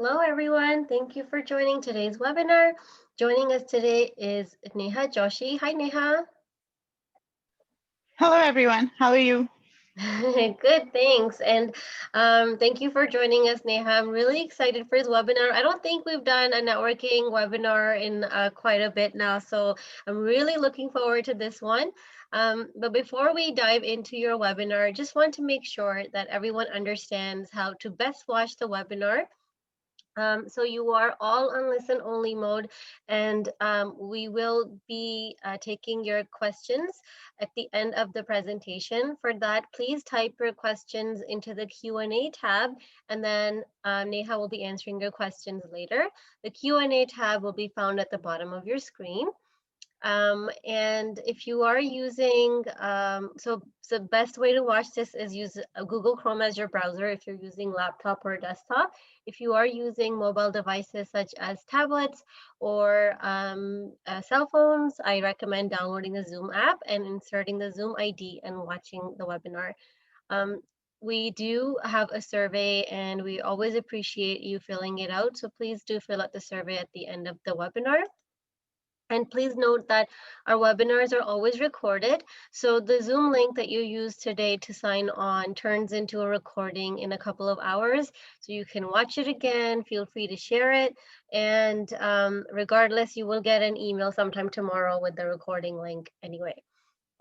Hello, everyone. Thank you for joining today's webinar. Joining us today is Neha Joshi. Hi, Neha. Hello, everyone. How are you? Good, thanks. And thank you for joining us, Neha. I'm really excited for this webinar. I don't think we've done a networking webinar in quite a bit now, so I'm really looking forward to this one. But before we dive into your webinar, I just want to make sure that everyone understands how to best watch the webinar. So you are all on listen only mode, and we will be taking your questions at the end of the presentation. For that, please type your questions into the Q&A tab, and then Neha will be answering your questions later. The Q&A tab will be found at the bottom of your screen. And if you are using, so the best way to watch this is use Google Chrome as your browser if you're using laptop or desktop. If you are using mobile devices such as tablets or cell phones, I recommend downloading the Zoom app and inserting the Zoom ID and watching the webinar. We do have a survey and we always appreciate you filling it out. So please do fill out the survey at the end of the webinar. And please note that our webinars are always recorded. So the Zoom link that you use today to sign on turns into a recording in a couple of hours. So you can watch it again, feel free to share it. And regardless, you will get an email sometime tomorrow with the recording link anyway.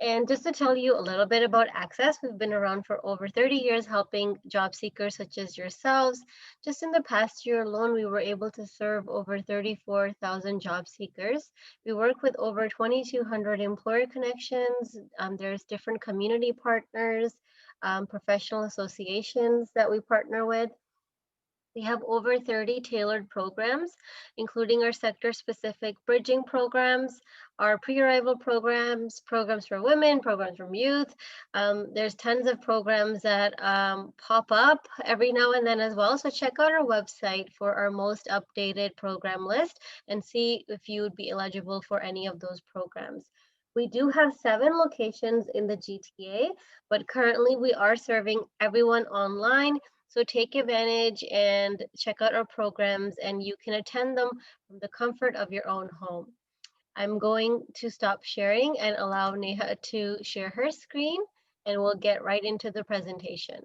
And just to tell you a little bit about ACCESS, we've been around for over 30 years helping job seekers such as yourselves. Just in the past year alone, we were able to serve over 34,000 job seekers. We work with over 2,200 employer connections. There's different community partners, professional associations that we partner with. We have over 30 tailored programs, including our sector-specific bridging programs, our pre-arrival programs, programs for women, programs for youth. There's tons of programs that pop up every now and then as well. So check out our website for our most updated program list and see if you would be eligible for any of those programs. We do have 7 locations in the GTA, but currently we are serving everyone online. So take advantage and check out our programs, and you can attend them from the comfort of your own home. I'm going to stop sharing and allow Neha to share her screen, and we'll get right into the presentation.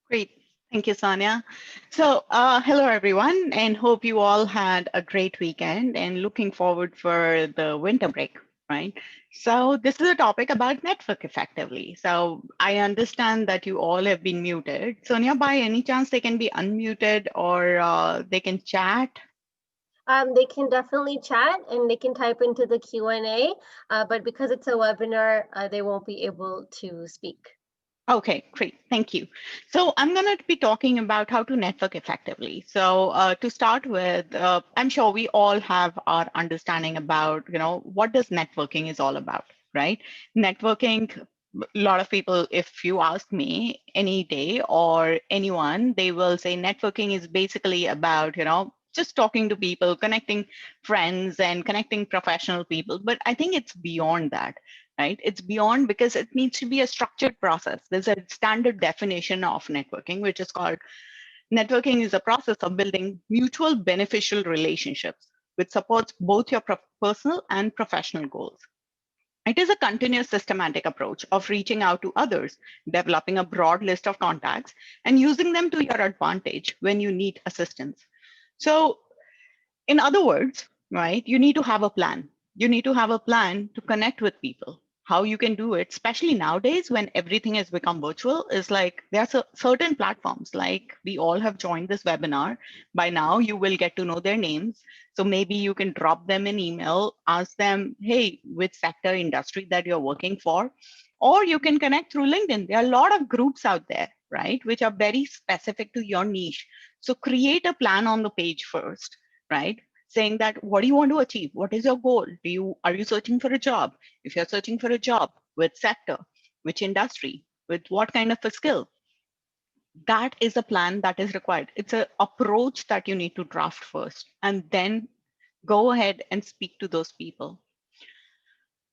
Great. Thank you, Sonia. So hello, everyone, and hope you all had a great weekend and looking forward for the winter break, right? So this is a topic about network effectively. So I understand that you all have been muted. Sonia, by any chance, they can be unmuted or they can chat? They can definitely chat and they can type into the Q&A, but because it's a webinar, they won't be able to speak. Okay, great. Thank you. So I'm going to be talking about how to network effectively. So to start with, I'm sure we all have our understanding about, what does networking is all about, right? Networking, a lot of people, if you ask me any day or anyone, they will say networking is basically about, just talking to people, connecting friends and connecting professional people. But I think it's beyond that, right? It's beyond because it needs to be a structured process. There's a standard definition of networking, which is called networking is a process of building mutual beneficial relationships which supports both your personal and professional goals. It is a continuous systematic approach of reaching out to others, developing a broad list of contacts, and using them to your advantage when you need assistance. So in other words, right, you need to have a plan. You need to have a plan to connect with people. How you can do it, especially nowadays when everything has become virtual, is like there's certain platforms, like we all have joined this webinar. By now, you will get to know their names. So maybe you can drop them an email, ask them, hey, which sector industry that you're working for, or you can connect through LinkedIn. There are a lot of groups out there, right, which are very specific to your niche. So create a plan on the page first, right? Saying that, what do you want to achieve? What is your goal? Are you searching for a job? If you're searching for a job, which sector, which industry, with what kind of a skill? That is a plan that is required. It's an approach that you need to draft first and then go ahead and speak to those people.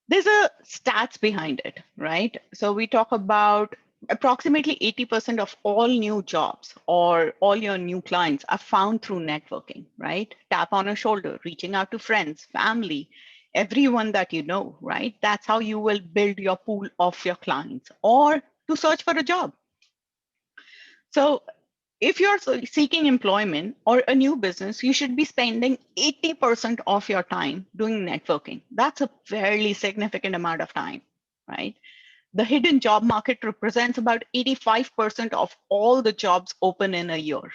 There's a stats behind it, right? So we talk about approximately 80% of all new jobs or all your new clients are found through networking, right? Tap on a shoulder, reaching out to friends, family, everyone that you know, right? That's how you will build your pool of your clients or to search for a job. So if you're seeking employment or a new business, you should be spending 80% of your time doing networking. That's a fairly significant amount of time, right? The hidden job market represents about 85% of all the jobs open in a year.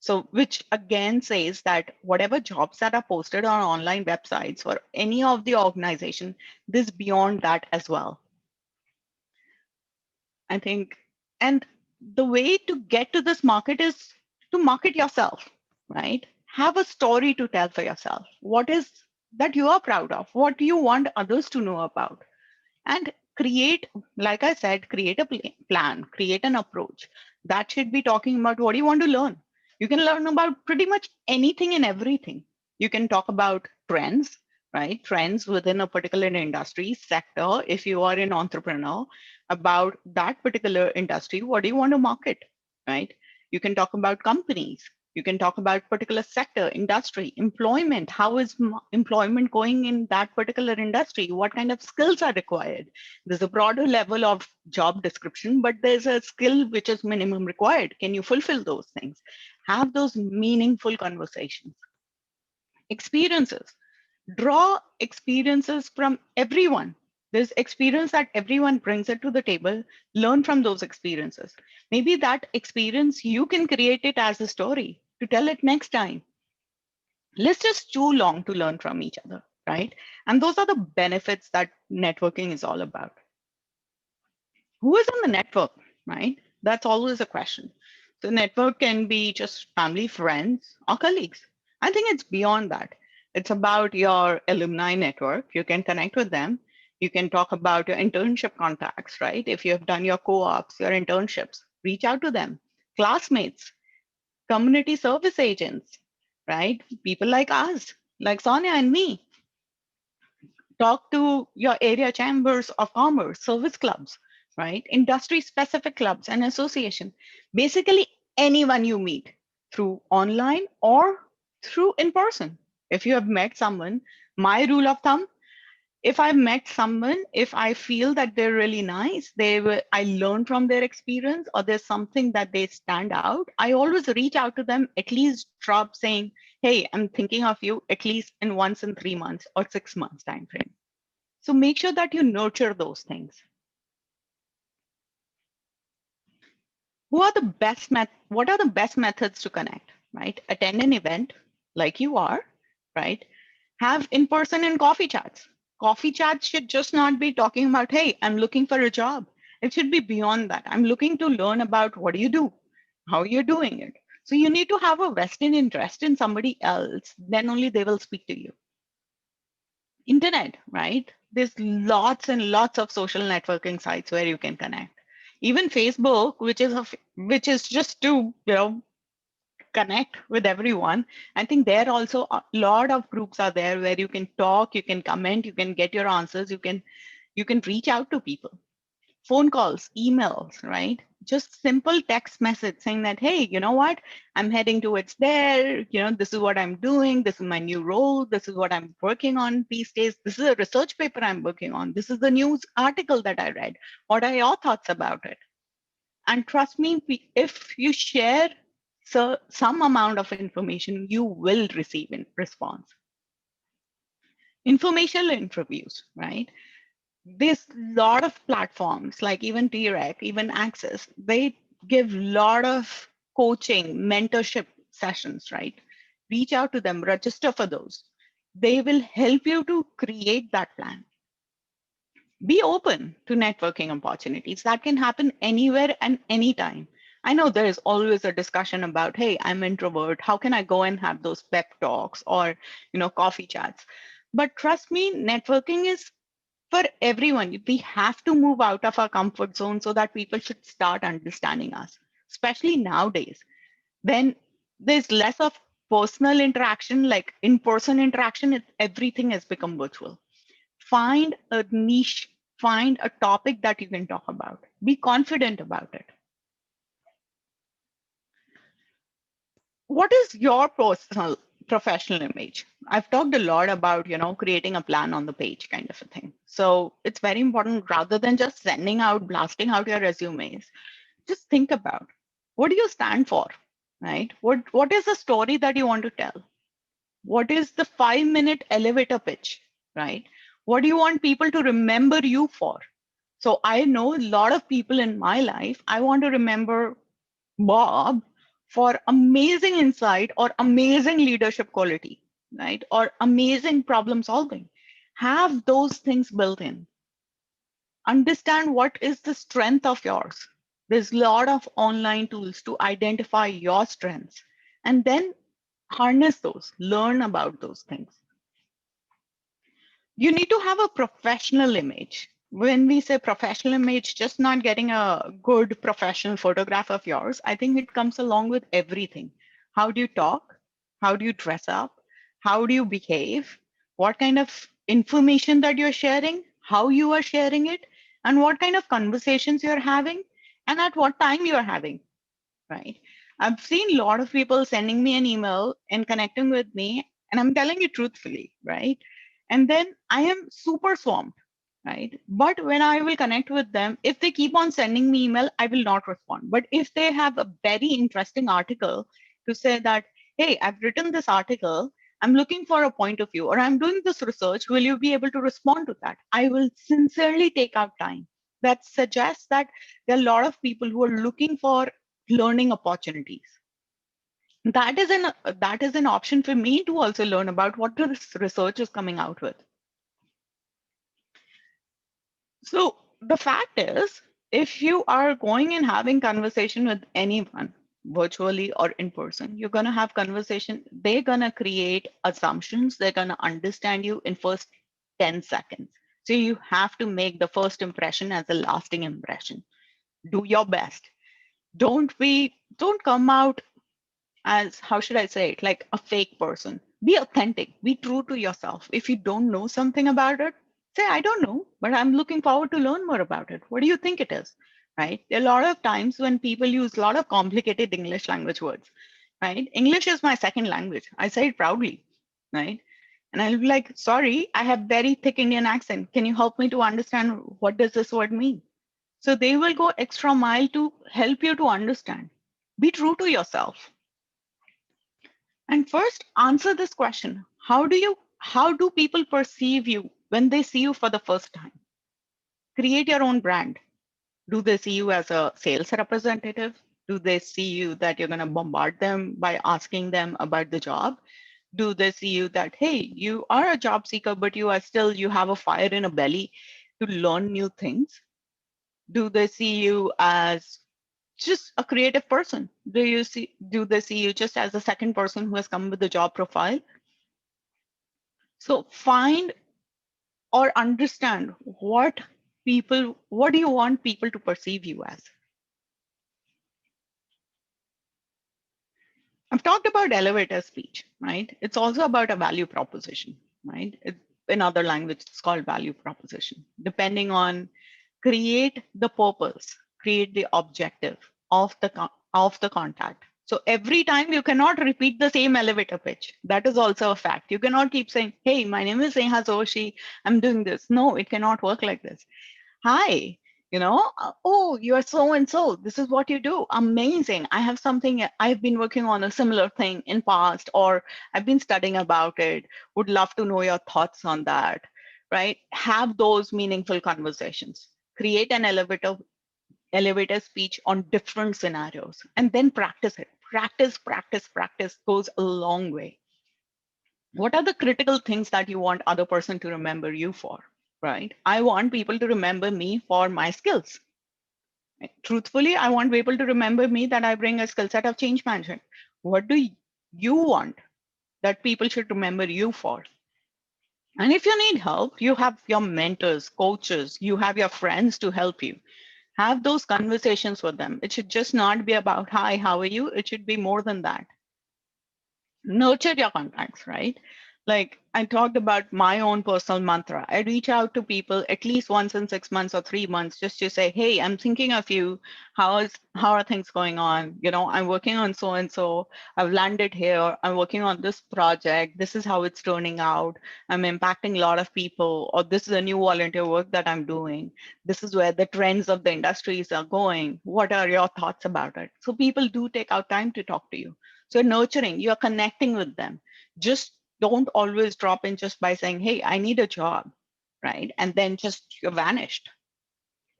So, which again says that whatever jobs that are posted on online websites or any of the organization, this beyond that as well. I think, and the way to get to this market is to market yourself, right? Have a story to tell for yourself. What is that you are proud of? What do you want others to know about? And create, like I said, create a plan, create an approach that should be talking about what do you want to learn. You can learn about pretty much anything and everything. You can talk about trends, right? Trends within a particular industry sector. If you are an entrepreneur, about that particular industry, what do you want to market, right? You can talk about companies. You can talk about particular sector, industry, employment. How is employment going in that particular industry? What kind of skills are required? There's a broader level of job description, but there's a skill which is minimum required. Can you fulfill those things? Have those meaningful conversations. Experiences. Draw experiences from everyone. There's experience that everyone brings it to the table. Learn from those experiences. Maybe that experience, you can create it as a story to tell it next time. Lists is too long to learn from each other, right? And those are the benefits that networking is all about. Who is on the network, right? That's always a question. The network can be just family, friends, or colleagues. I think it's beyond that. It's about your alumni network. You can connect with them. You can talk about your internship contacts, right? If you have done your co-ops, your internships, reach out to them. Classmates, community service agents, right? People like us, like Sonia and me. Talk to your area chambers of commerce, service clubs, right? Industry specific clubs and association. Basically, anyone you meet through online or through in person. If you have met someone, my rule of thumb, if I've met someone, if I feel that they're really nice, I learn from their experience, or there's something that they stand out, I always reach out to them, at least drop saying, hey, I'm thinking of you at least in once in 3 months or 6 months time frame. So make sure that you nurture those things. What are the best methods to connect, right? Attend an event like you are, right? Have in-person and coffee chats. Coffee chats should just not be talking about, hey, I'm looking for a job. It should be beyond that. I'm looking to learn about what do you do, how you're doing it. So you need to have a vested interest in somebody else, then only they will speak to you. Internet, right? There's lots and lots of social networking sites where you can connect. Even Facebook, which is just to connect with everyone. I think there also a lot of groups are there where you can talk, you can comment, you can get your answers, you can reach out to people. Phone calls, emails, right? Just simple text message saying that, hey, you know what? I'm heading towards there. This is what I'm doing. This is my new role. This is what I'm working on these days. This is a research paper I'm working on. This is the news article that I read. What are your thoughts about it? And trust me, if you share some amount of information, you will receive a response. Informational interviews, right? There's a lot of platforms like even TREC, even ACCES, they give a lot of coaching, mentorship sessions, right? Reach out to them, register for those. They will help you to create that plan. Be open to networking opportunities. That can happen anywhere and anytime. I know there is always a discussion about, hey, I'm introvert. How can I go and have those pep talks or, coffee chats? But trust me, networking is for everyone. We have to move out of our comfort zone so that people should start understanding us, especially nowadays. Then there's less of personal interaction, like in-person interaction. Everything has become virtual. Find a niche Find a topic that you can talk about. Be confident about it. What is your personal professional image? I've talked a lot about, creating a plan on the page kind of a thing. So it's very important, rather than just sending out, blasting out your resumes, just think about, what do you stand for, right? What is the story that you want to tell? What is the 5-minute elevator pitch, right? What do you want people to remember you for? So I know a lot of people in my life, I want to remember Bob for amazing insight or amazing leadership quality, right? Or amazing problem solving. Have those things built in. Understand what is the strength of yours. There's a lot of online tools to identify your strengths and then harness those, learn about those things. You need to have a professional image. When we say professional image, just not getting a good professional photograph of yours, I think it comes along with everything. How do you talk? How do you dress up? How do you behave? What kind of information that you're sharing? How you are sharing it? And what kind of conversations you're having? And at what time you're having, right? I've seen a lot of people sending me an email and connecting with me, and I'm telling you truthfully, right? And then I am super swamped, right? But when I will connect with them, if they keep on sending me email, I will not respond. But if they have a very interesting article to say that, hey, I've written this article, I'm looking for a point of view, or I'm doing this research, will you be able to respond to that? I will sincerely take out time. That suggests that there are a lot of people who are looking for learning opportunities. That is an option for me to also learn about what the research is coming out with. So the fact is, if you are going and having conversation with anyone, virtually or in person, you're going to have conversation. They're going to create assumptions. They're going to understand you in first 10 seconds. So you have to make the first impression as a lasting impression. Do your best. Don't come out as, how should I say it, like a fake person. Be authentic, be true to yourself. If you don't know something about it, say, I don't know, but I'm looking forward to learn more about it. What do you think it is? Right? There are a lot of times when people use a lot of complicated English language words, right? English is my second language. I say it proudly, right? And I'll be like, sorry, I have very thick Indian accent. Can you help me to understand what does this word mean? So they will go extra mile to help you to understand. Be true to yourself. And first, answer this question. How do people perceive you when they see you for the first time? Create your own brand. Do they see you as a sales representative? Do they see you that you're going to bombard them by asking them about the job? Do they see you that, hey, you are a job seeker, but you have a fire in a belly to learn new things? Do they see you as just a creative person? Do they see you just as a second person who has come with the job profile? So find or understand what do you want people to perceive you as? I've talked about elevator speech, right? It's also about a value proposition, right? In other language, it's called value proposition. Depending on, create the purpose, create the objective of the contact. So every time you cannot repeat the same elevator pitch. That is also a fact. You cannot keep saying, hey, my name is Neha Joshi, I'm doing this. No, it cannot work like this. Hi, oh, you're so and so. This is what you do. Amazing. I have something, I've been working on a similar thing in past, or I've been studying about it. Would love to know your thoughts on that, right? Have those meaningful conversations. Create an elevator speech on different scenarios and then practice it. Practice goes a long way. What are the critical things that you want other person to remember you for, right? I want people to remember me for my skills. Truthfully, I want people to remember me that I bring a skill set of change management. What do you want that people should remember you for? And if you need help, you have your mentors, coaches, you have your friends to help you. Have those conversations with them. It should just not be about, hi, how are you? It should be more than that. Nurture your contacts, right? Like I talked about my own personal mantra. I reach out to people at least once in 6 months or 3 months just to say, hey, I'm thinking of you. How are things going on? I'm working on so and so. I've landed here. I'm working on this project. This is how it's turning out. I'm impacting a lot of people, or this is a new volunteer work that I'm doing. This is where the trends of the industries are going. What are your thoughts about it? So people do take out time to talk to you. So nurturing, you're connecting with them. Just don't always drop in just by saying, hey, I need a job, right? And then just you're vanished.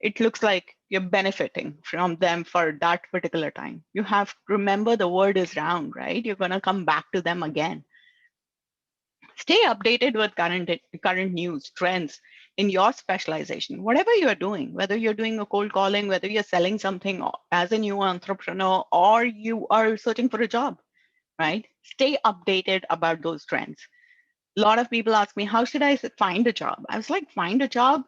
It looks like you're benefiting from them for that particular time. You have remember the word is round, right? You're going to come back to them again. Stay updated with current news, trends in your specialization, whatever you're doing, whether you're doing a cold calling, whether you're selling something as a new entrepreneur, or you are searching for a job, right? Stay updated about those trends. A lot of people ask me, how should I find a job? I was like, find a job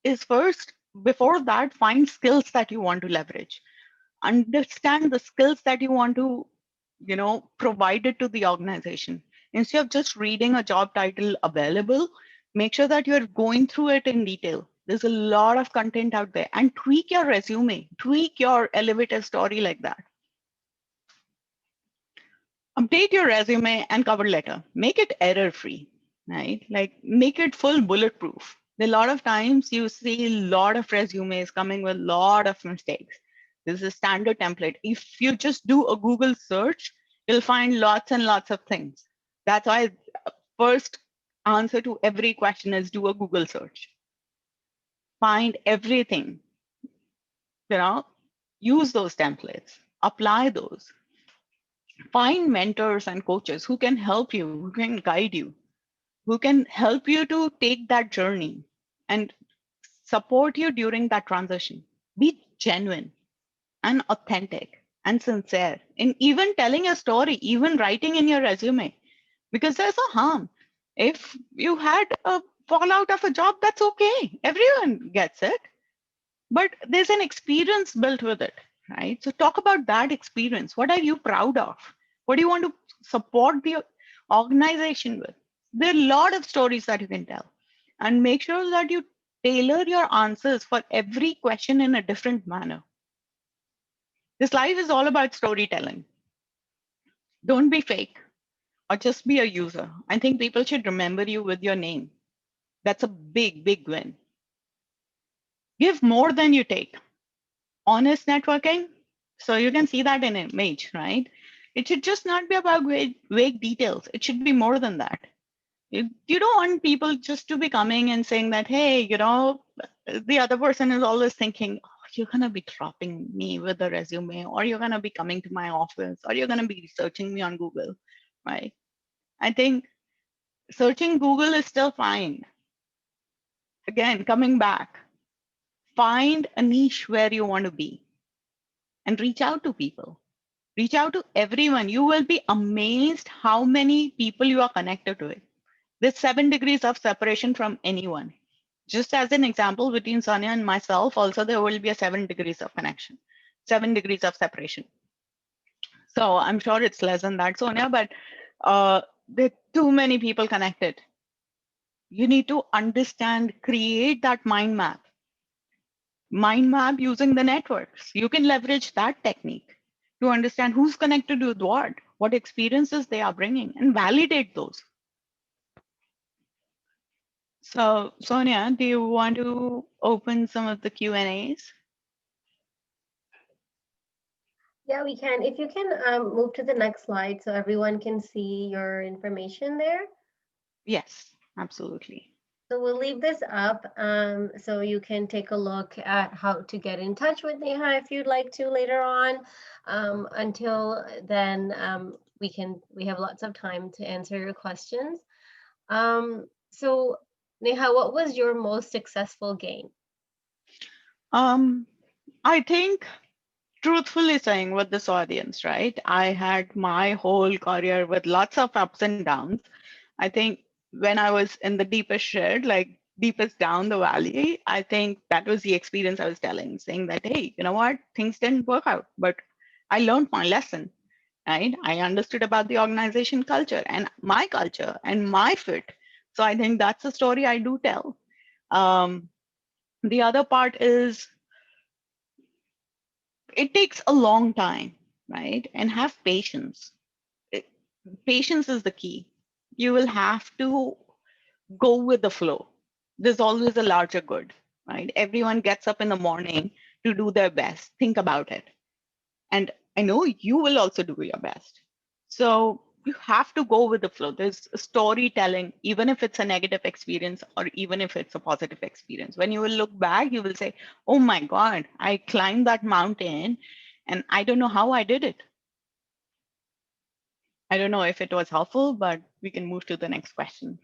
is first. Before that, find skills that you want to leverage. Understand the skills that you want to, provide it to the organization. Instead of just reading a job title available, make sure that you're going through it in detail. There's a lot of content out there, and tweak your resume, tweak your elevator story like that. Update your resume and cover letter. Make it error free, right? Like make it full bulletproof. A lot of times you see a lot of resumes coming with a lot of mistakes. This is a standard template. If you just do a Google search, you'll find lots and lots of things. That's why first answer to every question is do a Google search. Find everything, you know, use those templates, apply those. Find mentors and coaches who can help you, who can guide you, who can help you to take that journey and support you during that transition. Be genuine and authentic and sincere in even telling a story, even writing in your resume, because there's a harm. If you had a fallout of a job, that's okay. Everyone gets it, but there's an experience built with it, right? So talk about that experience. What are you proud of? What do you want to support the organization with? There are a lot of stories that you can tell, and make sure that you tailor your answers for every question in a different manner. This life is all about storytelling. Don't be fake or just be a user. I think people should remember you with your name. That's a big, big win. Give more than you take. Honest networking. So you can see that in an image, right? It should just not be about vague details. It should be more than that. You don't want people just to be coming and saying that, hey, the other person is always thinking, oh, you're going to be dropping me with a resume, or you're going to be coming to my office, or you're going to be searching me on Google, right? I think searching Google is still fine. Again, coming back, find a niche where you want to be and reach out to people. Reach out to everyone. You will be amazed how many people you are connected to. There's 7 degrees of separation from anyone. Just as an example, between Sonia and myself, also there will be a 7 degrees of connection, 7 degrees of separation. So I'm sure it's less than that, Sonia, but there are too many people connected. You need to understand, create that mind map using the networks. You can leverage that technique to understand who's connected with what experiences they are bringing, and validate those. So, Sonia, do you want to open some of the Q&As? Yeah, we can. If you can move to the next slide so everyone can see your information there. Yes, absolutely. So we'll leave this up so you can take a look at how to get in touch with Neha if you'd like to later on. Until then, we have lots of time to answer your questions. So Neha, what was your most successful gain? I think truthfully saying with this audience, right? I had my whole career with lots of ups and downs. I think when I was in the deepest shed, like deepest down the valley, I think that was the experience I was telling, saying that, hey, you know what? Things didn't work out, but I learned my lesson. right? I understood about the organization culture and my fit. So I think that's the story I do tell. The other part is it takes a long time, right? And have patience. It- Patience is the key. You will have to go with the flow. There's always a larger good, right? Everyone gets up in the morning to do their best. Think about it. And I know you will also do your best. So you have to go with the flow. There's storytelling, even if it's a negative experience or even if it's a positive experience. When you will look back, you will say, oh my God, I climbed that mountain and I don't know how I did it. I don't know if it was helpful, but we can move to the next question.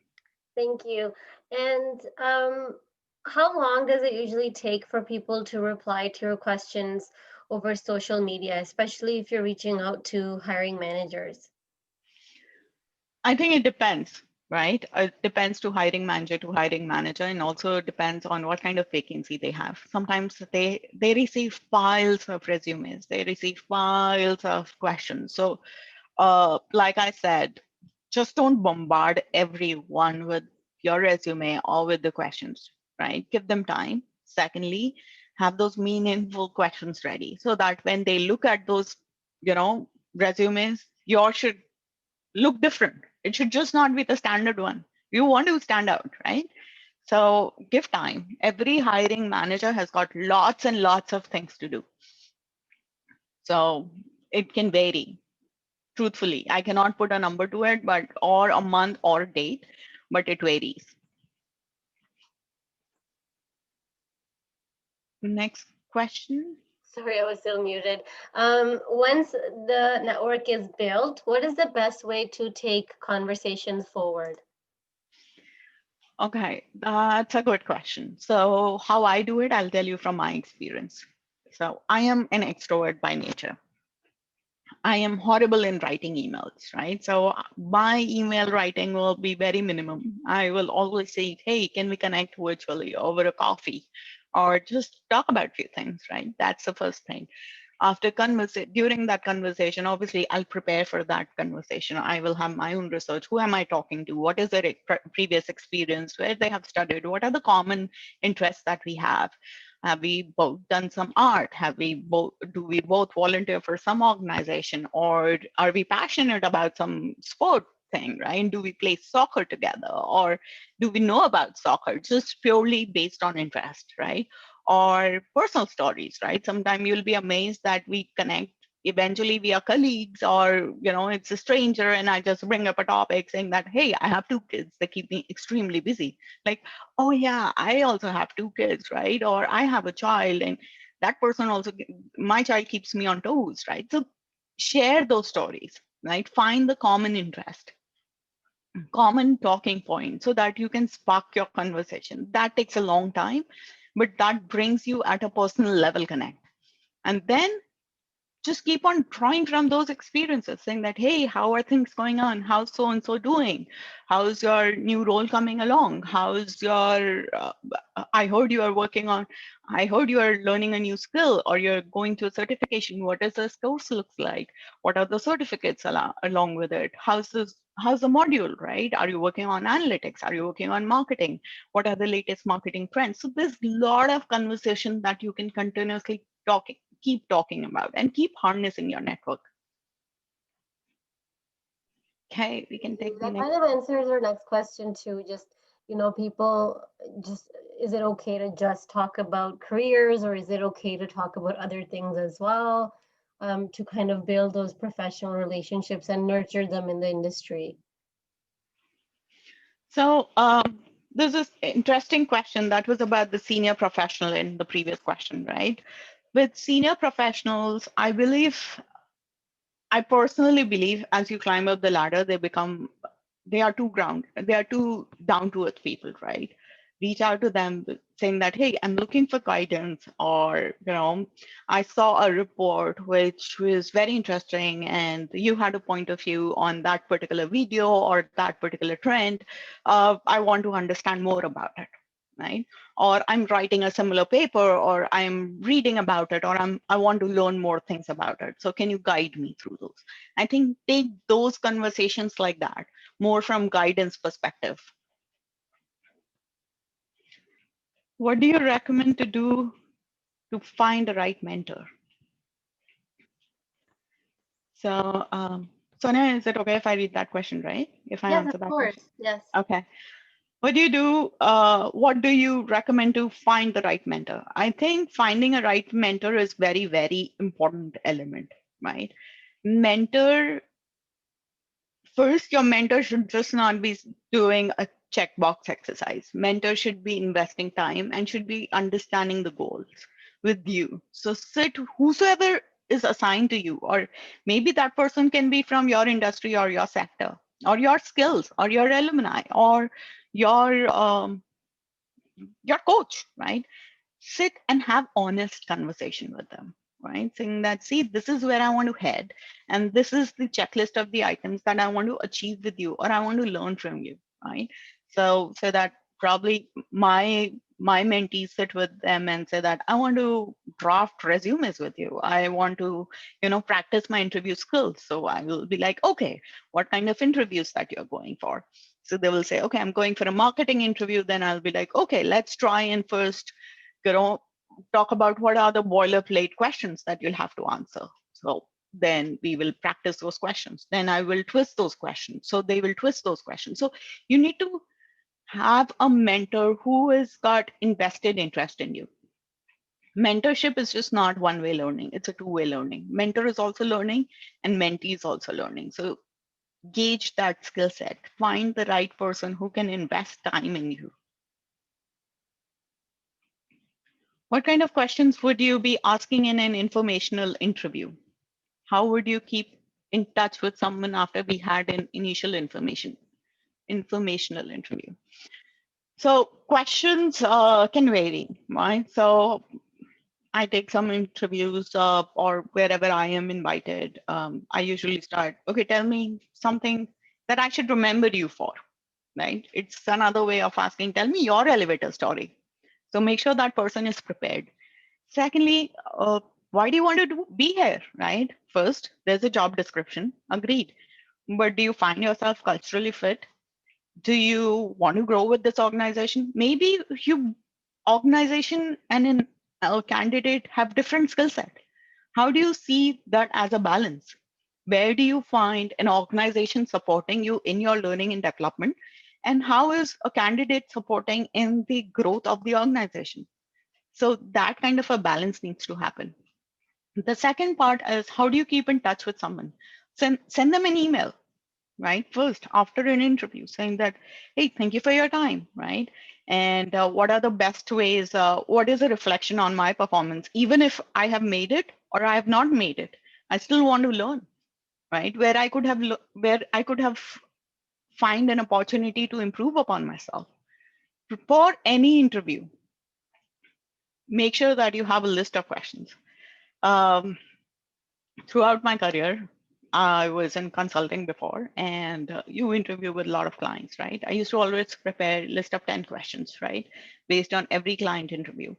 Thank you. And how long does it usually take for people to reply to your questions over social media, especially if you're reaching out to hiring managers? I think it depends, right? It depends to hiring manager, and also depends on what kind of vacancy they have. Sometimes they receive files of resumes, they receive files of questions. So, like I said, just don't bombard everyone with your resume or with the questions, right? Give them time. Secondly, have those meaningful questions ready so that when they look at those, resumes, yours should look different. It should just not be the standard one. You want to stand out, right? So give time. Every hiring manager has got lots and lots of things to do. So it can vary. Truthfully, I cannot put a number to it, but or a month or a date, but it varies. Next question. Sorry, I was still muted. Once the network is built, what is the best way to take conversations forward? Okay, that's a good question. So how I do it, I'll tell you from my experience. So I am an extrovert by nature. I am horrible in writing emails, right? So my email writing will be very minimum. I will always say, hey, can we connect virtually over a coffee or just talk about a few things, right? That's the first thing. After during that conversation, obviously I'll prepare for that conversation. I will have my own research. Who am I talking to? What is their previous experience? Where they have studied? What are the common interests that we have? Have we both done some art? Have we both, do we both volunteer for some organization, or are we passionate about some sport thing, right? Do we play soccer together, or do we know about soccer just purely based on interest, right? Or personal stories, right? Sometimes you'll be amazed that we connect eventually we are colleagues, or it's a stranger and I just bring up a topic saying that, hey, I have two kids, they keep me extremely busy. Like, oh yeah, I also have two kids, right? Or I have a child and that person also, my child keeps me on toes, right? So share those stories, right? Find the common interest, common talking point so that you can spark your conversation. That takes a long time, but that brings you at a personal level connect. And then just keep on drawing from those experiences, saying that, hey, how are things going on? How's so and so doing? How's your new role coming along? How's your I heard you are working on, I heard you are learning a new skill, or you're going to a certification. What does this course looks like? What are the certificates along with it? How's the module, right? Are you working on analytics? Are you working on marketing? What are the latest marketing trends? So there's a lot of conversation that you can continuously keep talking about and keep harnessing your network. Okay, we can take the That next. kind of answers our next question too. Just, people just, is it okay to just talk about careers, or is it okay to talk about other things as well, to kind of build those professional relationships and nurture them in the industry? So there's this interesting question that was about the senior professional in the previous question, right? With senior professionals, I personally believe as you climb up the ladder, they are too down to earth people, right? Reach out to them saying that, hey, I'm looking for guidance, or, I saw a report which was very interesting and you had a point of view on that particular video or that particular trend. I want to understand more about it, right? Or I'm writing a similar paper, or I'm reading about it, or I want to learn more things about it. So can you guide me through those? I think take those conversations like that, more from guidance perspective. What do you recommend to do to find the right mentor? So, Sonia, is it okay if I read that question, right? If I Yes, answer of that question? course. Yes. Okay. What do you do? What do you recommend to find the right mentor? I think finding a right mentor is very, very important element, right? Mentor, first, your mentor should just not be doing a checkbox exercise. Mentor should be investing time and should be understanding the goals with you. So sit, whosoever is assigned to you, or maybe that person can be from your industry or your sector, or your skills, or your alumni, or your your coach, right? Sit and have honest conversation with them, right? Saying that, see, this is where I want to head, and this is the checklist of the items that I want to achieve with you, or I want to learn from you, right? So that probably my mentees sit with them and say that I want to draft resumes with you. I want to, practice my interview skills. So I will be like, okay, what kind of interviews that you're going for? So they will say, okay, I'm going for a marketing interview. Then I'll be like, okay, let's try and first, you know, talk about what are the boilerplate questions that you'll have to answer. So then we will practice those questions. Then I will twist those questions. So they will twist those questions. So you need to have a mentor who has got invested interest in you. Mentorship is just not one-way learning. It's a two-way learning. Mentor is also learning and mentee is also learning. So gauge that skill set. Find the right person who can invest time in you. What kind of questions would you be asking in an informational interview? How would you keep in touch with someone after we had an initial informational interview? So questions can vary, right? So I take some interviews or wherever I am invited. I usually start, okay, tell me something that I should remember you for, right? It's another way of asking, tell me your elevator story. So make sure that person is prepared. Secondly, why do you want to be here, right? First, there's a job description, agreed. But do you find yourself culturally fit? Do you want to grow with this organization? Maybe you organization and an a candidate have different skill set. How do you see that as a balance? Where do you find an organization supporting you in your learning and development? And how is a candidate supporting in the growth of the organization? So that kind of a balance needs to happen. The second part is, how do you keep in touch with someone? Send them an email, right? First, after an interview, saying that, hey, thank you for your time, right? And what are the best ways? What is a reflection on my performance? Even if I have made it or I have not made it, I still want to learn, right? Where I could have find an opportunity to improve upon myself. For any interview, make sure that you have a list of questions. Um, Throughout my career, I was in consulting before, and you interview with a lot of clients, right? I used to always prepare a list of 10 questions, right? Based on every client interview.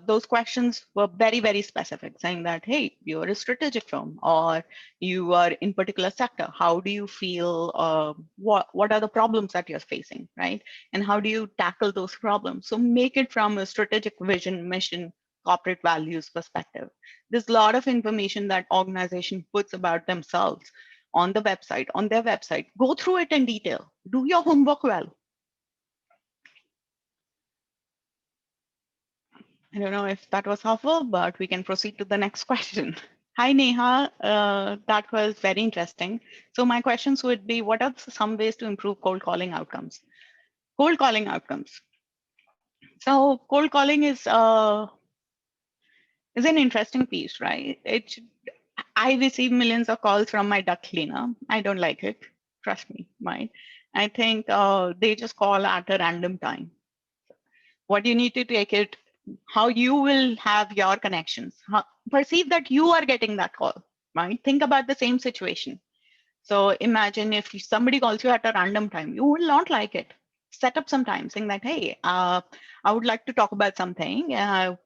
Those questions were very, very specific, saying that, hey, you're a strategic firm or you are in particular sector. How do you feel? What are the problems that you're facing, right? And how do you tackle those problems? So make it from a strategic vision, mission, corporate values perspective. There's a lot of information that organization puts about themselves on the website, on their website. Go through it in detail. Do your homework well. I don't know if that was helpful, but we can proceed to the next question. Hi, Neha. That was very interesting. So my questions would be, what are some ways to improve cold calling outcomes? Cold calling outcomes. So cold calling is an interesting piece, right? I receive millions of calls from my duct cleaner. I don't like it. Trust me, right? I think they just call at a random time. What you need to take it, how you will have your connections, perceive that you are getting that call, right? Think about the same situation. So imagine if somebody calls you at a random time, you will not like it, set up some time saying that, hey, I would like to talk about something.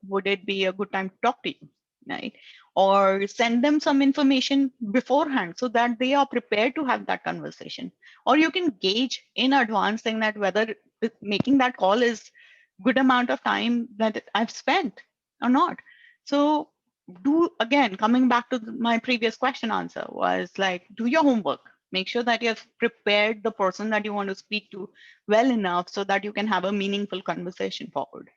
Would it be a good time to talk to you? Right? Or send them some information beforehand so that they are prepared to have that conversation. Or you can gauge in advance saying that whether making that call is good amount of time that I've spent or not. So do, again, coming back to my previous question answer was like, do your homework. Make sure that you have prepared the person that you want to speak to well enough so that you can have a meaningful conversation forward.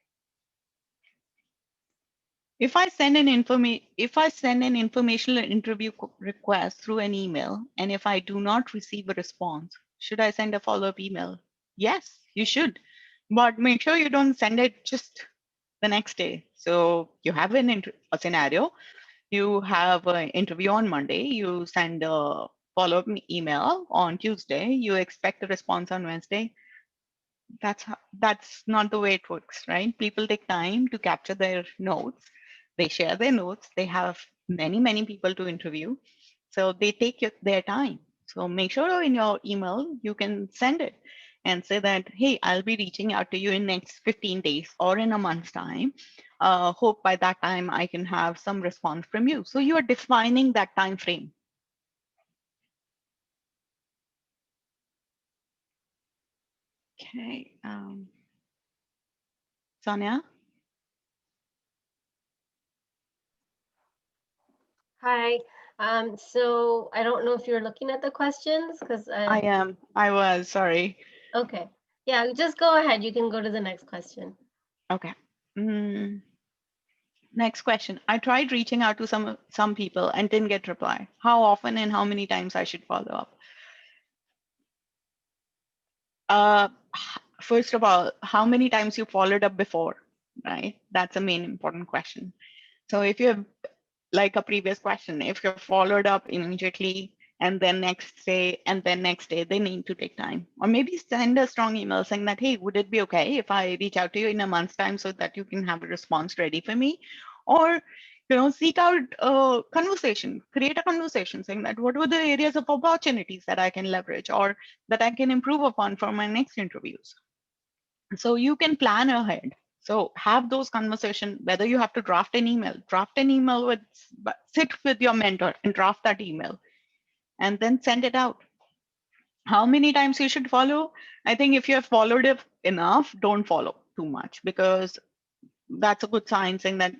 If I send an informational interview request through an email, and if I do not receive a response, should I send a follow-up email? Yes, you should, but make sure you don't send it just the next day. So you have a scenario, you have an interview on Monday, you send a follow-up email on Tuesday, you expect a response on Wednesday. That's not the way it works, right? People take time to capture their notes. They share their notes. They have many people to interview, so they take their time. So make sure in your email you can send it and say that, hey, I'll be reaching out to you in next 15 days or in a month's time. Hope by that time I can have some response from you. So you are defining that time frame. Okay, Sonia. Hi. So I don't know if you're looking at the questions because I am. I was sorry. okay. Yeah, just go ahead. You can go to the next question. Okay. Next question. I tried reaching out to some people and didn't get reply. How often and how many times I should follow up? Uh, First of all, how many times you followed up before, right? That's a main important question. So if you have, like a previous question, if you're followed up immediately and then next day, they need to take time. Or maybe send a strong email saying that, hey, would it be okay if I reach out to you in a month's time so that you can have a response ready for me? Or, seek out a conversation, create a conversation saying that what were the areas of opportunities that I can leverage or that I can improve upon for my next interviews. So you can plan ahead. So have those conversations, whether you have to draft an email with, sit with your mentor and draft that email and then send it out. How many times you should follow? I think if you have followed it enough, don't follow too much, because that's a good sign saying that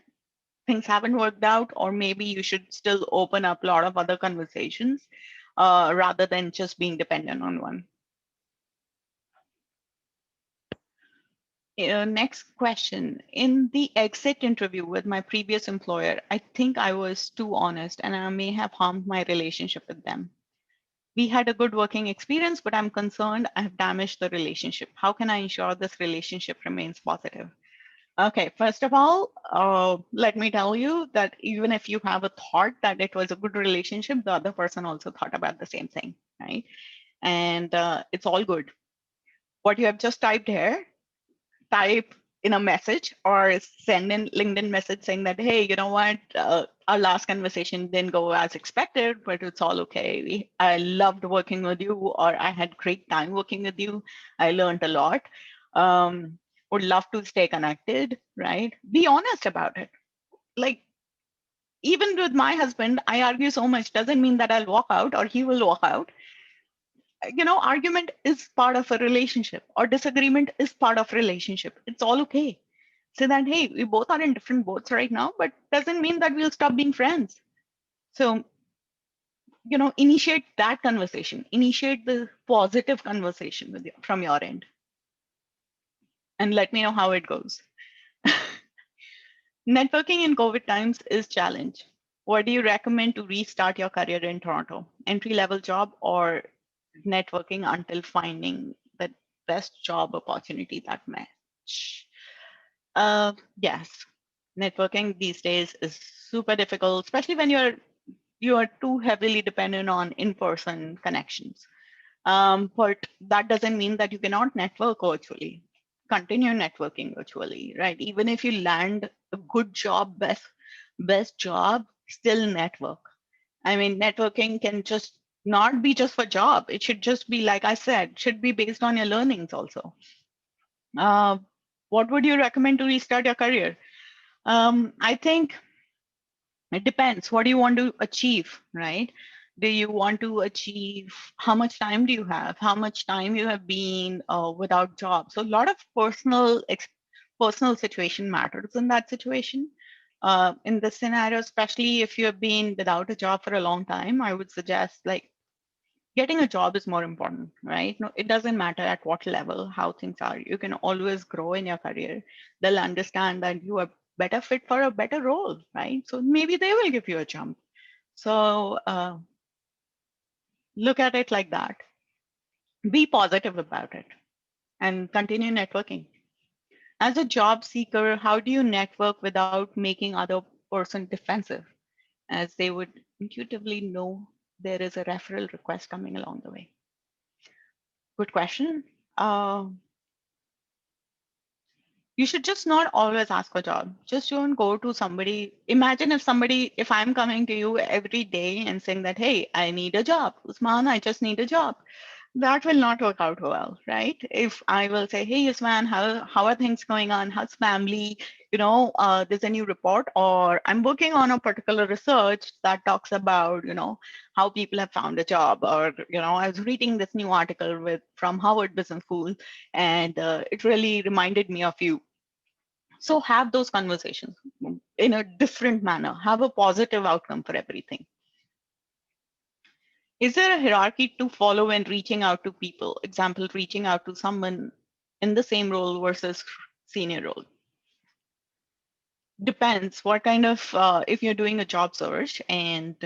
things haven't worked out, or maybe you should still open up a lot of other conversations rather than just being dependent on one. Next question. In the exit interview with my previous employer, I think I was too honest and I may have harmed my relationship with them. We had a good working experience, but I'm concerned I have damaged the relationship. How can I ensure this relationship remains positive? Okay, first of all, let me tell you that even if you have a thought that it was a good relationship, the other person also thought about the same thing, right? And it's all good. What you have just typed here, type in a message or send in LinkedIn message saying that, hey, you know what, our last conversation didn't go as expected, but it's all okay. I loved working with you, or I had great time working with you. I learned a lot. Would love to stay connected, right? Be honest about it. Like, even with my husband, I argue so much, doesn't mean that I'll walk out or he will walk out. Argument is part of a relationship, or disagreement is part of relationship. It's all okay. Say that, hey, we both are in different boats right now, but doesn't mean that we'll stop being friends. So, initiate that conversation, initiate the positive conversation with you from your end, and let me know how it goes. Networking in COVID times is challenge. What do you recommend to restart your career in Toronto? Entry level job or networking until finding the best job opportunity that match? Yes, networking these days is super difficult, especially when you are too heavily dependent on in-person connections. But that doesn't mean that you cannot network virtually. Continue networking virtually, right? Even if you land a good job, best job, still network. I mean, networking can just not be just for job. It should just be, like I said, should be based on your learnings also. Uh, what would you recommend to restart your career? I think it depends. What do you want to achieve, right? Do you want to achieve, how much time do you have? How much time you have been without job? So a lot of personal situation matters in that situation. In this scenario, especially if you have been without a job for a long time, I would suggest like getting a job is more important, right? No, it doesn't matter at what level, how things are. You can always grow in your career. They'll understand that you are better fit for a better role, right? So maybe they will give you a jump. So look at it like that. Be positive about it and continue networking. As a job seeker, how do you network without making other person defensive, as they would intuitively know there is a referral request coming along the way? Good question. Uh, you should just not always ask for a job. Just don't go to somebody. Imagine if I'm coming to you every day and saying that, hey, I need a job. Usman, I just need a job. That will not work out well, right? If I will say, hey, Usman, how are things going on? How's family? There's a new report, or I'm working on a particular research that talks about, how people have found a job, or, I was reading this new article from Harvard Business School, and it really reminded me of you. So have those conversations in a different manner. Have a positive outcome for everything. Is there a hierarchy to follow when reaching out to people? Example, reaching out to someone in the same role versus senior role. Depends what kind of, if you're doing a job search and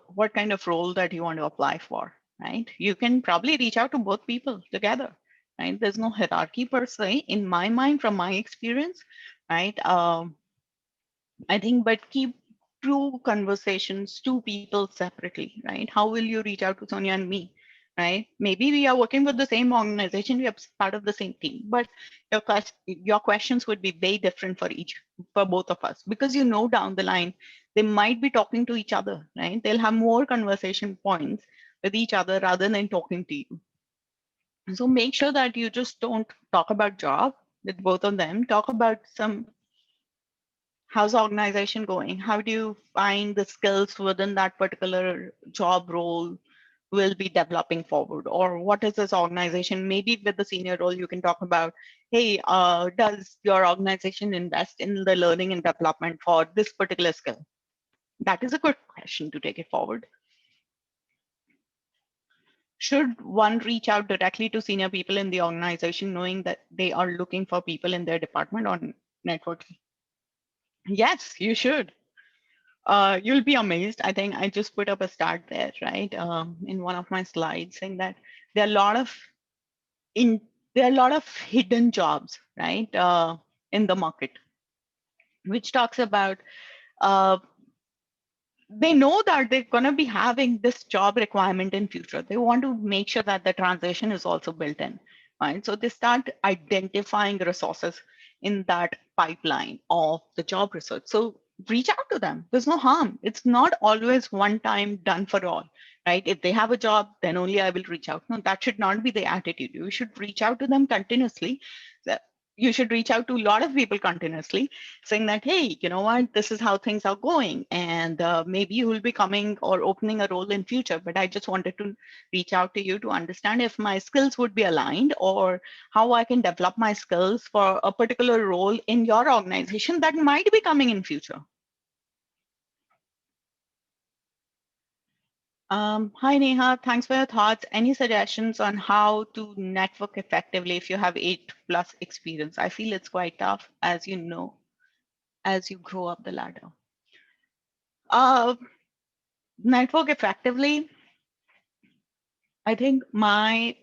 what kind of role that you want to apply for, right? You can probably reach out to both people together, right? There's no hierarchy per se in my mind from my experience, right? I think, but keep true conversations to people separately, right? How will you reach out to Sonia and me, right? Maybe we are working with the same organization, we are part of the same team, but your questions would be very different for both of us, because down the line they might be talking to each other, right? They'll have more conversation points with each other rather than talking to you. So make sure that you just don't talk about job with both of them. Talk about how's the organization going? How do you find the skills within that particular job role will be developing forward? Or what is this organization? Maybe with the senior role, you can talk about, hey, does your organization invest in the learning and development for this particular skill? That is a good question to take it forward. Should one reach out directly to senior people in the organization, knowing that they are looking for people in their department on networking? Yes, you should. You'll be amazed. I think I just put up a start there, right? In one of my slides, saying that there are a lot of in there are a lot of hidden jobs, right, in the market, which talks about uh, they know that they're going to be having this job requirement in future. They want to make sure that the transition is also built in, right? So they start identifying resources in that pipeline of the job research. So reach out to them. There's no harm. It's not always one time done for all, right? If they have a job, then only I will reach out. No, that should not be the attitude. You should reach out to them continuously. You should reach out to a lot of people continuously, saying that, hey, you know what, this is how things are going, and maybe you will be coming or opening a role in future, but I just wanted to reach out to you to understand if my skills would be aligned, or how I can develop my skills for a particular role in your organization that might be coming in future. Hi Neha, thanks for your thoughts. Any suggestions on how to network effectively if you have 8+ experience? I feel it's quite tough, as you know, as you grow up the ladder. Network effectively, I think my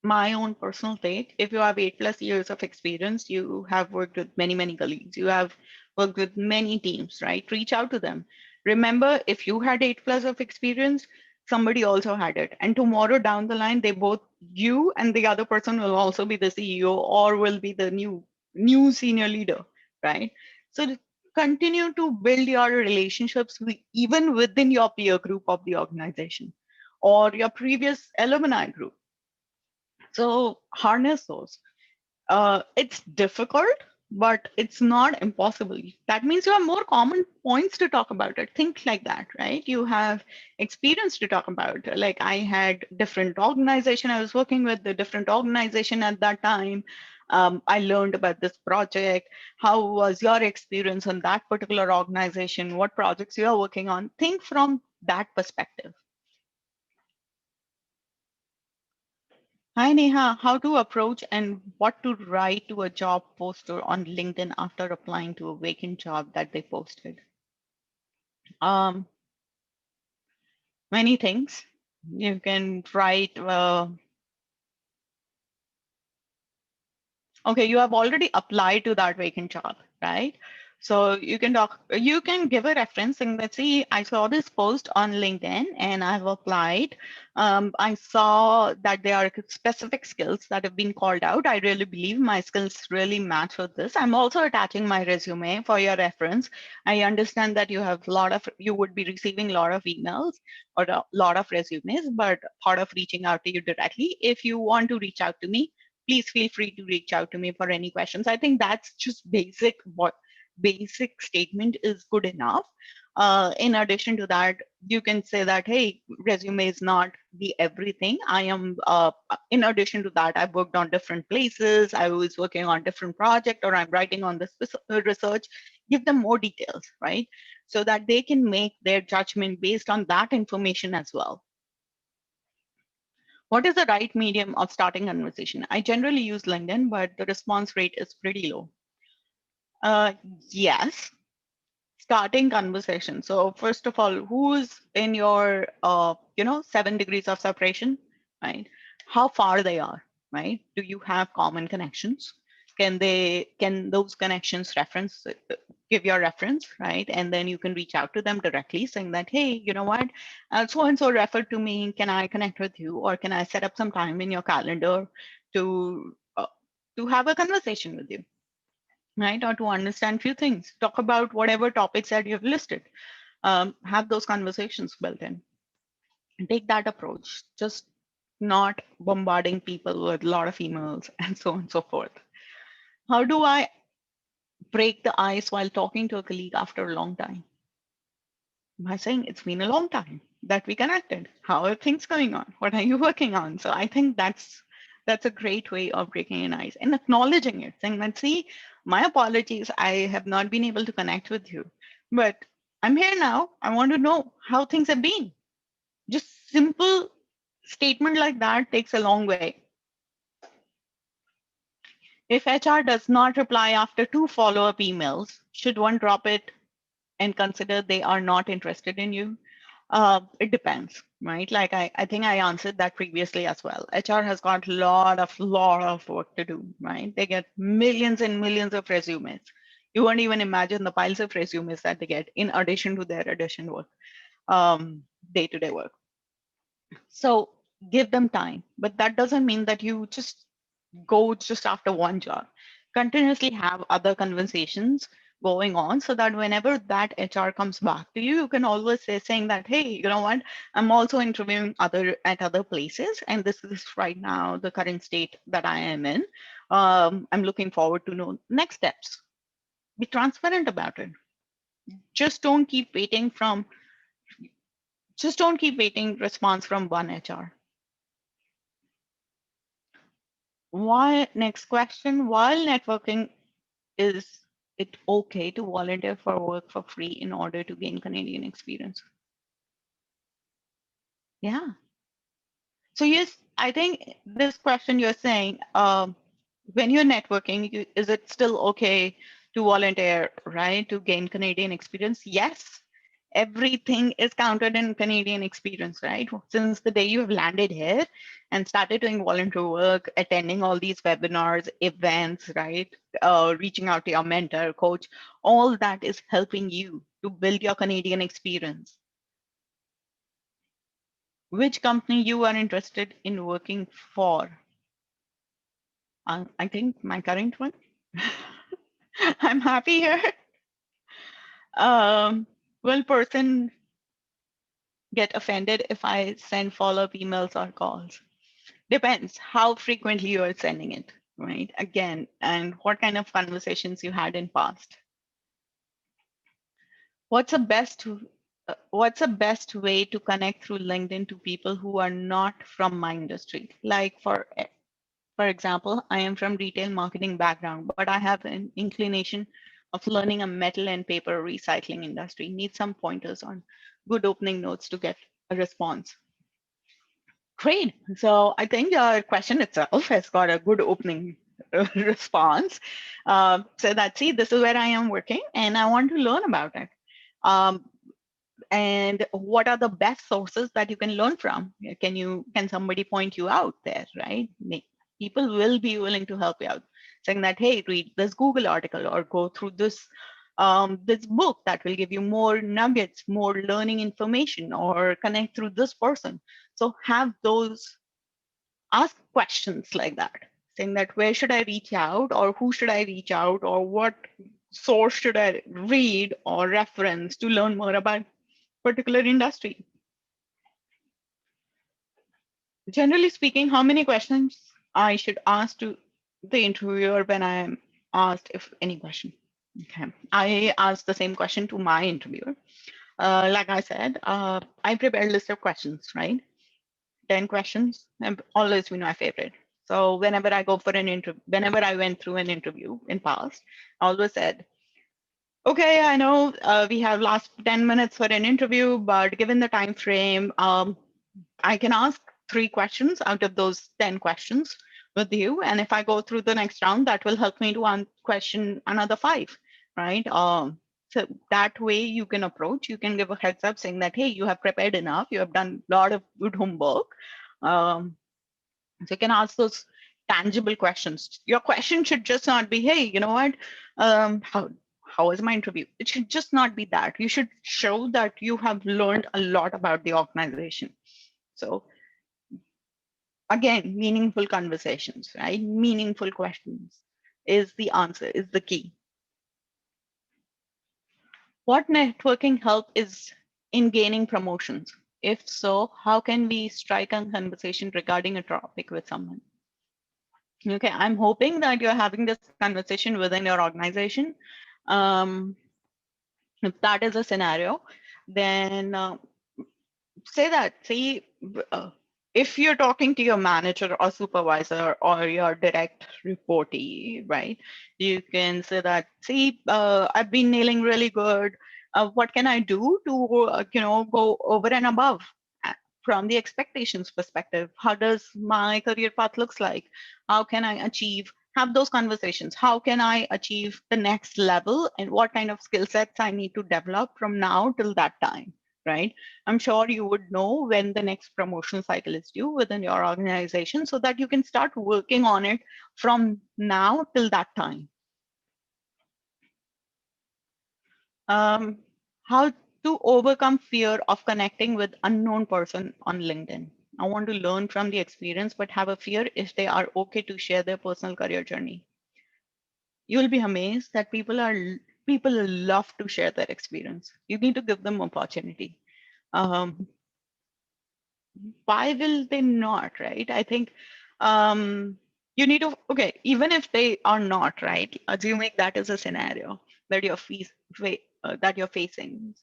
own personal take, if you have 8+ years of experience, you have worked with many colleagues, you have worked with many teams, right? Reach out to them. Remember, if you had 8+ of experience, somebody also had it. And tomorrow down the line, you and the other person will also be the CEO or will be the new senior leader, right? So continue to build your relationships even within your peer group of the organization. or your previous alumni group. So harness those. It's difficult, but it's not impossible. That means you have more common points to talk about it. Think like that, right? You have experience to talk about. Like I had different organization I was working with, the different organization at that time. I learned about this project. How was your experience on that particular organization? What projects you are working on? Think from that perspective. Hi Neha, how to approach and what to write to a job poster on LinkedIn after applying to a vacant job that they posted? Um, Many things. You can write, okay, you have already applied to that vacant job, right? So you can give a reference and let's see, I saw this post on LinkedIn and I've applied. I saw that there are specific skills that have been called out. I really believe my skills really match with this. I'm also attaching my resume for your reference. I understand that you would be receiving a lot of emails or a lot of resumes, but thought of reaching out to you directly. If you want to reach out to me, please feel free to reach out to me for any questions. I think that's just basic statement is good enough. In addition to that, you can say that, hey, resume is not the everything. In addition to that, I've worked on different places. I was working on different project or I'm writing on this research. Give them more details, right? So that they can make their judgment based on that information as well. What is the right medium of starting conversation? I generally use LinkedIn, but the response rate is pretty low. Yes, starting conversation. So first of all, who's in your, 7 degrees of separation, right? How far they are, right? Do you have common connections? Can those connections give your reference, right? And then you can reach out to them directly saying that, hey, you know what, so and so referred to me. Can I connect with you, or can I set up some time in your calendar to have a conversation with you, right? Or to understand few things, talk about whatever topics that you've listed. Have those conversations built in. And take that approach, just not bombarding people with a lot of emails and so on and so forth. How do I break the ice while talking to a colleague after a long time? By saying it's been a long time that we connected. How are things going on? What are you working on? So I think that's a great way of breaking an ice and acknowledging it, saying that, see, my apologies, I have not been able to connect with you, but I'm here now. I want to know how things have been. Just simple statement like that takes a long way. If HR does not reply after 2 follow-up emails, should one drop it and consider they are not interested in you? It depends, right? Like I think I answered that previously as well. HR has got lot of work to do, right? They get millions and millions of resumes. You won't even imagine the piles of resumes that they get in addition to their addition work, day-to-day work. So give them time, but that doesn't mean that you just go just after one job. Continuously have other conversations going on so that whenever that HR comes back to you, you can always say saying that, hey, you know what, I'm also interviewing at other places, and this is right now the current state that I am in. I'm looking forward to know next steps. Be transparent about it. Just don't keep waiting response from one HR. Next question, while networking, is it okay to volunteer for work for free in order to gain Canadian experience? Yeah. So yes, I think this question you're saying, when you're networking, is it still okay to volunteer, right, to gain Canadian experience? Yes. Everything is counted in Canadian experience, right? Since the day you have landed here and started doing volunteer work, attending all these webinars, events, right? Reaching out to your mentor, coach, all that is helping you to build your Canadian experience. Which company you are interested in working for? I think my current one. I'm happy here. Well, person get offended if I send follow-up emails or calls. Depends how frequently you are sending it, right? Again, and what kind of conversations you had in past. What's the best way to connect through LinkedIn to people who are not from my industry? Like for example, I am from retail marketing background, but I have an inclination of learning a metal and paper recycling industry. Need some pointers on good opening notes to get a response. Great. So I think your question itself has got a good opening response. So that's see, this is where I am working, and I want to learn about it. Um, and what are the best sources that you can learn from? Can somebody point you out there, right? People will be willing to help you out, saying that, hey, read this Google article or go through this book that will give you more nuggets, more learning information, or connect through this person. So have those, ask questions like that, saying that where should I reach out, or who should I reach out, or what source should I read or reference to learn more about particular industry. Generally speaking, how many questions I should ask to the interviewer when I am asked if any question? Okay, I ask the same question to my interviewer. Like I said, I prepared a list of questions, right? 10 questions have always been my favorite. So whenever I go for an interview, whenever I went through an interview in past, I always said, okay, I know we have last 10 minutes for an interview, but given the time frame, I can ask 3 questions out of those 10 questions with you. And if I go through the next round, that will help me to question another 5, right? So that way you can approach, you can give a heads up saying that, hey, you have prepared enough, you have done a lot of good homework. So you can ask those tangible questions. Your question should just not be, hey, you know what, how was my interview? It should just not be that. You should show that you have learned a lot about the organization. So again, meaningful conversations, right? Meaningful questions is the answer, is the key. What networking help is in gaining promotions? If so, how can we strike a conversation regarding a topic with someone? Okay, I'm hoping that you're having this conversation within your organization. If that is a scenario, then say if you're talking to your manager or supervisor or your direct reportee, right, you can say that, see, I've been nailing really good. What can I do to go over and above from the expectations perspective? How does my career path looks like? How can I achieve, have those conversations? How can I achieve the next level, and what kind of skill sets I need to develop from now till that time, right? I'm sure you would know when the next promotion cycle is due within your organization, so that you can start working on it from now till that time. How to overcome fear of connecting with unknown person on LinkedIn. I want to learn from the experience, but have a fear if they are okay to share their personal career journey. You'll be amazed that people love to share their experience. You need to give them opportunity. Um, why will they not, right? I think you need to, okay, even if they are not, right, assuming that is a scenario that that you're facing,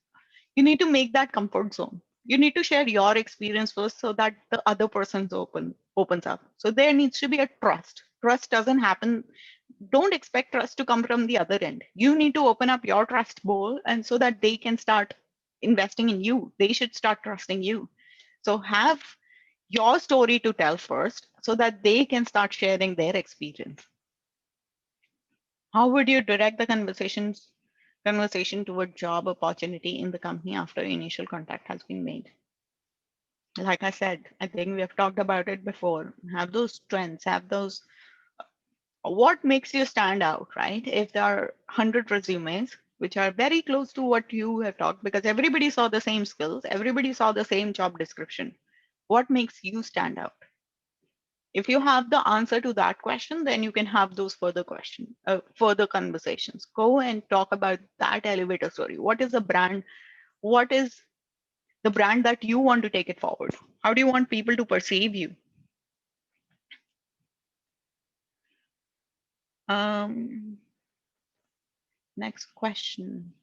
you need to make that comfort zone. You need to share your experience first so that the other person's opens up. So there needs to be a trust doesn't happen. Don't expect trust to come from the other end. You need to open up your trust bowl, and so that they can start investing in you. They should start trusting you. So have your story to tell first so that they can start sharing their experience. How would you direct the conversation toward job opportunity in the company after initial contact has been made? Like I said, I think we have talked about it before. Have those strengths, have those, what makes you stand out, right? If there are 100 resumes, which are very close to what you have talked, because everybody saw the same skills, everybody saw the same job description. What makes you stand out? If you have the answer to that question, then you can have those further conversations. Go and talk about that elevator story. What is the brand? What is the brand that you want to take it forward. How do you want people to perceive you? Next question.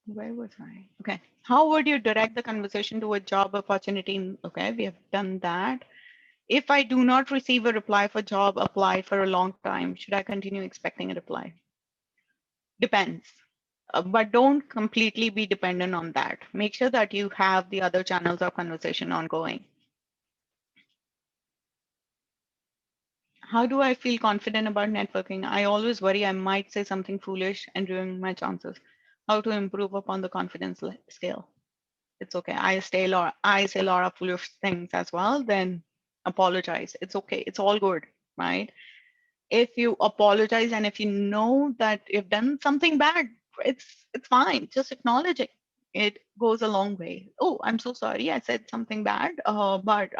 Where was I? Okay. How would you direct the conversation to a job opportunity? Okay, we have done that. If I do not receive a reply for job applied for a long time, should I continue expecting a reply? Depends. But don't completely be dependent on that. Make sure that you have the other channels of conversation ongoing. How do I feel confident about networking? I always worry I might say something foolish and ruin my chances. How to improve upon the confidence scale? It's okay. I say a lot of foolish things as well. Then apologize. It's okay. It's all good, right? If you apologize and if you know that you've done something bad, it's fine. Just acknowledge it. It goes a long way. Oh, I'm so sorry. I said something bad, but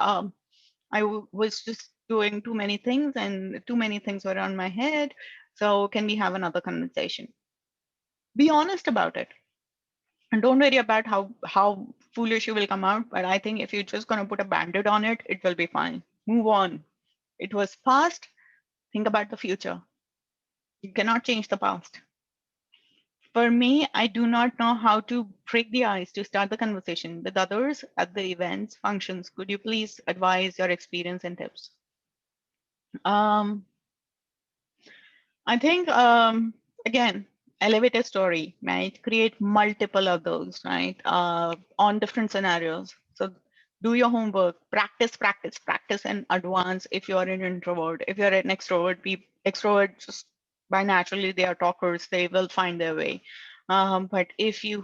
was just doing too many things and too many things were on my head. So can we have another conversation? Be honest about it. And don't worry about how foolish you will come out. But I think if you're just going to put a band-aid on it, it will be fine. Move on. It was past. Think about the future. You cannot change the past. For me, I do not know how to break the ice to start the conversation with others at the events, functions. Could you please advise your experience and tips? I think, again, elevator story, right? Create multiple of those, right? On different scenarios. So do your homework, practice, practice, practice in advance if you're an introvert. If you're an extrovert, extrovert just by naturally they are talkers, they will find their way. But if you're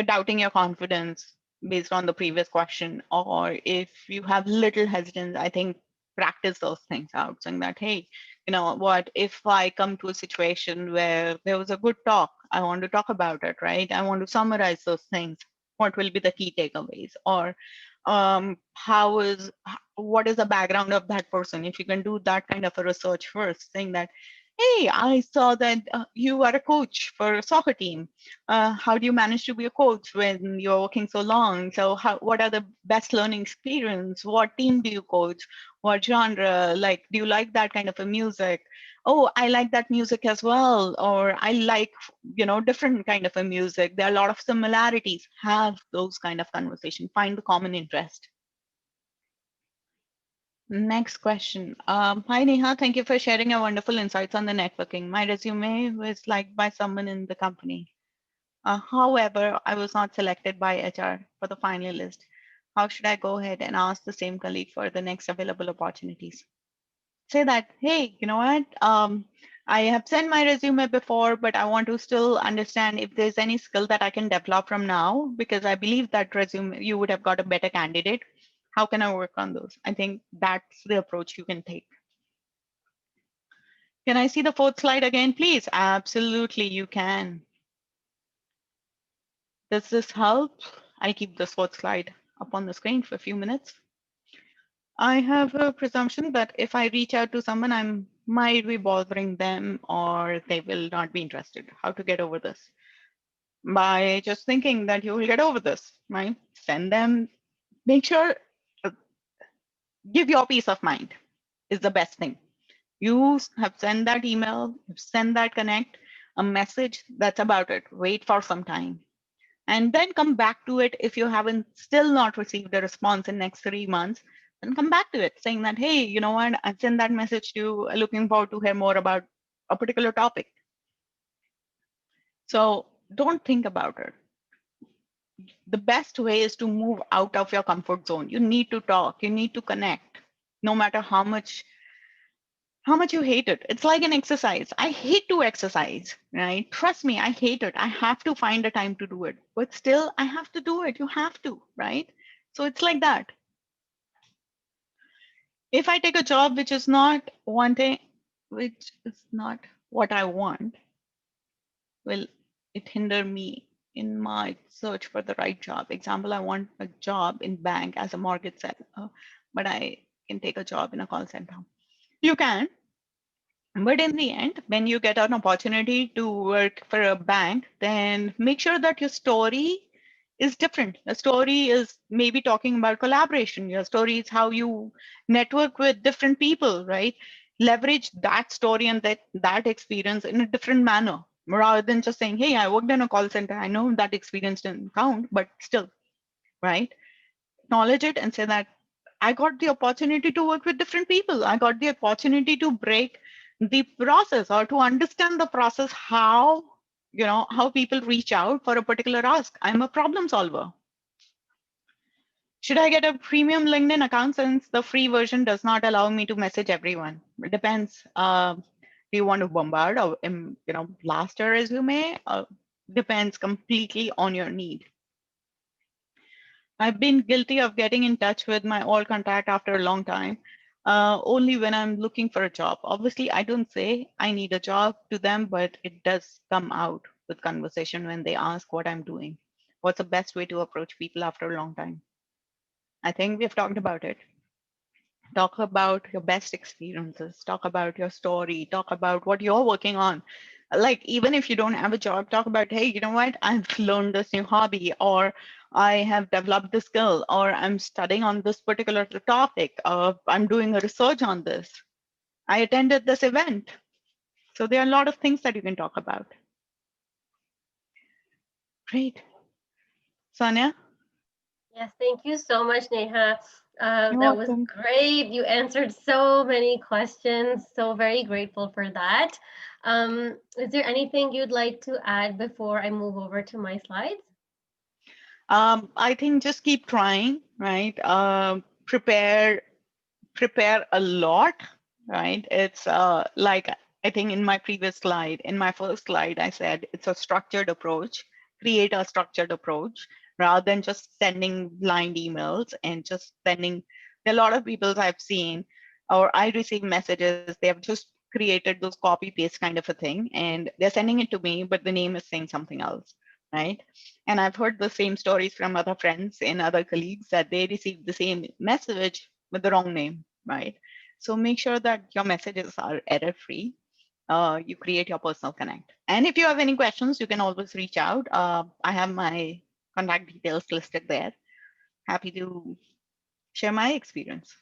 doubting your confidence based on the previous question, or if you have little hesitance, I think practice those things out, saying that, hey, you know what, if I come to a situation where there was a good talk, I want to talk about it, right? I want to summarize those things. What will be the key takeaways? Or what is the background of that person? If you can do that kind of a research first, saying that, hey, I saw that you are a coach for a soccer team. How do you manage to be a coach when you're working so long? So what are the best learning experience? What team do you coach? What genre? Like, do you like that kind of a music? Oh, I like that music as well. Or I like, different kind of a music. There are a lot of similarities. Have those kind of conversation. Find the common interest. Next question. Hi, Neha. Thank you for sharing your wonderful insights on the networking. My resume was liked by someone in the company. However, I was not selected by HR for the final list. How should I go ahead and ask the same colleague for the next available opportunities? Say that, hey, you know what? I have sent my resume before, but I want to still understand if there's any skill that I can develop from now, because I believe that resume, you would have got a better candidate. How can I work on those? I think that's the approach you can take. Can I see the fourth slide again, please? Absolutely, you can. Does this help? I'll keep this fourth slide up on the screen for a few minutes. I have a presumption that if I reach out to someone, I might be bothering them or they will not be interested. How to get over this? By just thinking that you will get over this, right? Send them, make sure, give your peace of mind is the best thing. You have sent that email, send that connect, a message, that's about it. Wait for some time. And then come back to it if you haven't still not received a response in next 3 months, then come back to it saying that, hey, you know what, I sent that message to you, looking forward to hear more about a particular topic. So don't think about it. The best way is to move out of your comfort zone. You need to talk, you need to connect, no matter how much you hate it. It's like an exercise. I hate to exercise, right? Trust me, I hate it. I have to find a time to do it, but still I have to do it. You have to, right? So it's like that. If I take a job which is not what I want, will it hinder me in my search for the right job? Example, I want a job in bank as a mortgage seller, but I can take a job in a call center. You can, But in the end, when you get an opportunity to work for a bank, then make sure that your story is different. The story is maybe talking about collaboration. Your story is how you network with different people, right? Leverage that story and that experience in a different manner rather than just saying, hey, I worked in a call center. I know that experience didn't count, but still, right? Acknowledge it and say that I got the opportunity to work with different people. I got the opportunity to break the process or to understand the process, how people reach out for a particular ask. I'm a problem solver. Should I get a premium LinkedIn account since the free version does not allow me to message everyone? It depends. Do you want to bombard or blast a resume? Depends completely on your need. I've been guilty of getting in touch with my old contact after a long time, only when I'm looking for a job. Obviously, I don't say I need a job to them, but it does come out with conversation when they ask what I'm doing. What's the best way to approach people after a long time? I think we've talked about it. Talk about your best experiences, talk about your story, talk about what you're working on. Like, even if you don't have a job, talk about, hey, you know what, I've learned this new hobby, or I have developed this skill, or I'm studying on this particular topic, I'm doing a research on this, I attended this event. So there are a lot of things that you can talk about. Great. Sonia? Yes, thank you so much, Neha. You're That was welcome. great. You answered so many questions. So very grateful for that. Is there anything you'd like to add before I move over to my slides? I think just keep trying, right? Prepare a lot, right? It's like, I think in my previous slide, in my first slide, I said it's a structured approach. Create a structured approach rather than just sending blind emails and just sending. There are a lot of people I've seen, or I receive messages, they have just created those copy paste kind of a thing, and they're sending it to me, but the name is saying something else, right? And I've heard the same stories from other friends and other colleagues that they received the same message with the wrong name, right? So make sure that your messages are error free. You create your personal connect. And if you have any questions, you can always reach out. I have my contact details listed there. Happy to share my experience.